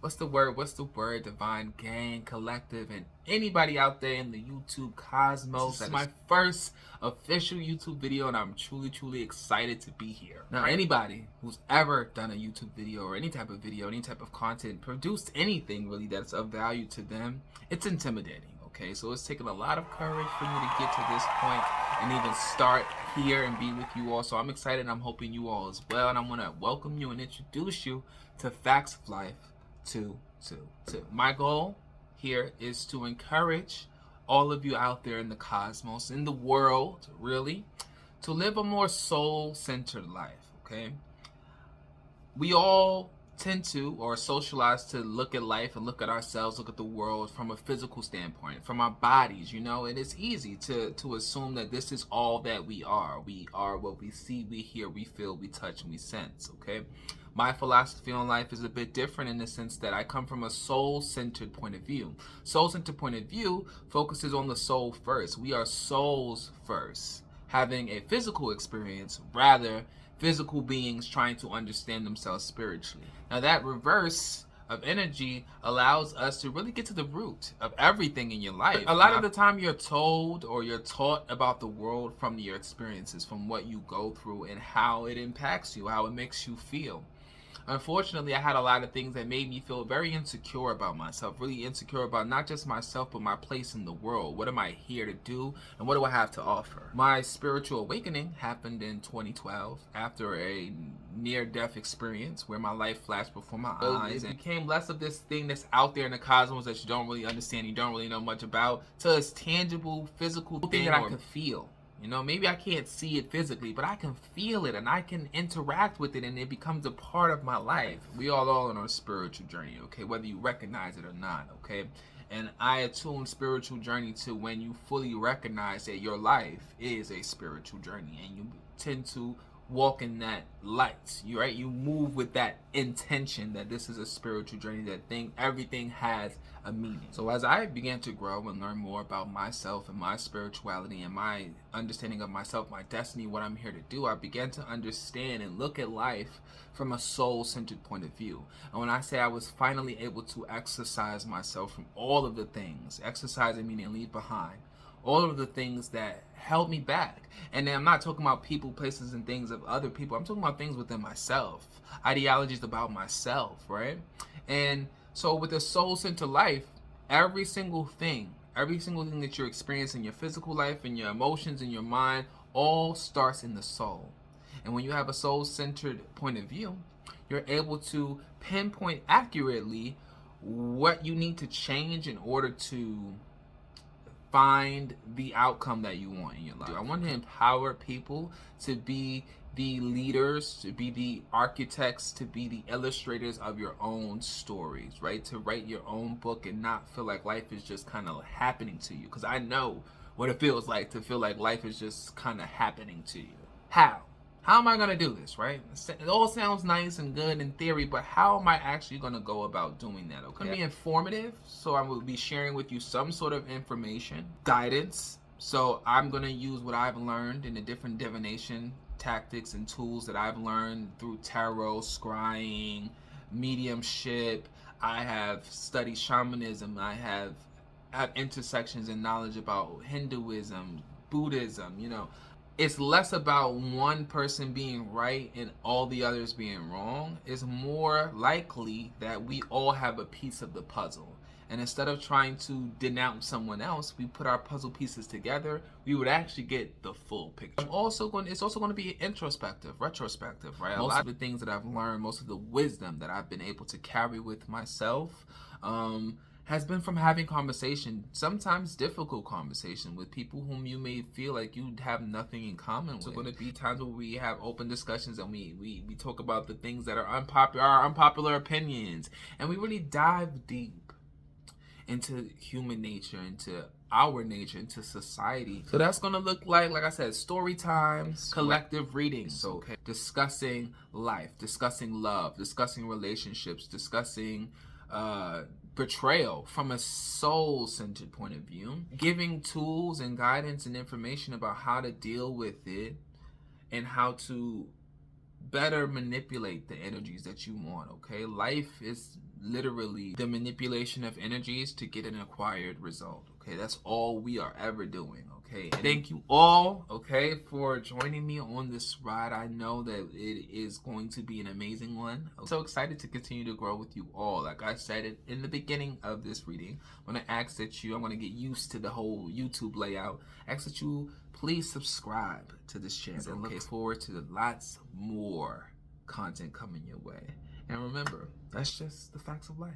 What's the word? What's the word? Divine Gang Collective and anybody out there in the YouTube cosmos. This is my first official YouTube video and I'm truly excited to be here. Now, anybody who's ever done a YouTube video or any type of video, any type of content, produced anything really that's of value to them, it's intimidating, okay? So it's taken a lot of courage for me to get to this point and even start here and be with you all. So I'm excited and I'm hoping you all as well. And I'm gonna welcome you and introduce you to Facts of Life 2. My goal here is to encourage all of you out there in the cosmos, in the world, really, to live a more soul-centered life, okay? We all tend to, or socialize to, look at life and look at ourselves, look at the world from a physical standpoint, from our bodies, you know, and it's easy to assume that this is all that we are. We are what we see, we hear, we feel, we touch, and we sense, okay? My philosophy on life is a bit different in the sense that I come from a soul-centered point of view. Soul-centered point of view focuses on the soul first. We are souls first, having a physical experience, rather physical beings trying to understand themselves spiritually. Now that reverse of energy allows us to really get to the root of everything in your life. A lot of the time you're told or you're taught about the world from your experiences, from what you go through and how it impacts you, how it makes you feel. Unfortunately, I had a lot of things that made me feel very insecure about myself, really insecure about not just myself, but my place in the world. What am I here to do, and what do I have to offer? My spiritual awakening happened in 2012 after a near-death experience where my life flashed before my eyes. It became less of this thing that's out there in the cosmos that you don't really understand, you don't really know much about, to this tangible, physical thing that I could feel. You know, maybe I can't see it physically, but I can feel it and I can interact with it and it becomes a part of my life. We all on a spiritual journey, okay? Whether you recognize it or not, okay? And I attune spiritual journey to when you fully recognize that your life is a spiritual journey and you tend to walk in that light. You move with that intention that this is a spiritual journey, that everything has a meaning. So as I began to grow and learn more about myself and my spirituality and my understanding of myself, my destiny, what I'm here to do, I began to understand and look at life from a soul-centered point of view. And when I say I was finally able to exercise myself from all of the things, exercising meaning leave behind, all of the things that held me back. And then I'm not talking about people, places, and things of other people. I'm talking about things within myself, ideologies about myself, right? And so with a soul-centered life, every single thing that you're experiencing in your physical life, in your emotions, in your mind, all starts in the soul. And when you have a soul-centered point of view, you're able to pinpoint accurately what you need to change in order to find the outcome that you want in your life. I want to empower people to be the leaders, to be the architects, to be the illustrators of your own stories, right? To write your own book and not feel like life is just kind of happening to you. Because I know what it feels like to feel like life is just kind of happening to you. How? How am I going to do this, right? It all sounds nice and good in theory, but how am I actually going to go about doing that, okay? It's going to be informative, so I will be sharing with you some sort of information, guidance. So I'm going to use what I've learned in the different divination tactics and tools that I've learned through tarot, scrying, mediumship. I have studied shamanism. I have intersections and knowledge about Hinduism, Buddhism, you know. It's less about one person being right and all the others being wrong. It's more likely that we all have a piece of the puzzle. And instead of trying to denounce someone else, we put our puzzle pieces together, we would actually get the full picture. It's also going to be introspective, retrospective, right? Most of the things that I've learned, most of the wisdom that I've been able to carry with myself, has been from having conversation, sometimes difficult conversation with people whom you may feel like you have nothing in common with. So going to be times where we have open discussions and we talk about the things that are unpopular opinions, and we really dive deep into human nature, into our nature, into society. So that's going to look like I said, story times, collective readings. So okay, discussing life, discussing love, discussing relationships, discussing betrayal from a soul-centered point of view, giving tools and guidance and information about how to deal with it and how to better manipulate the energies that you want, okay? Life is literally the manipulation of energies to get an acquired result, okay? That's all we are ever doing, okay? And thank you all, okay, for joining me on this ride. I know that it is going to be an amazing one. I'm so excited to continue to grow with you all. Like I said it in the beginning of this reading, I'm going to ask that I'm going to get used to the whole YouTube layout. Ask that you please subscribe to this channel and look forward to lots more content coming your way. And remember, that's just the facts of life.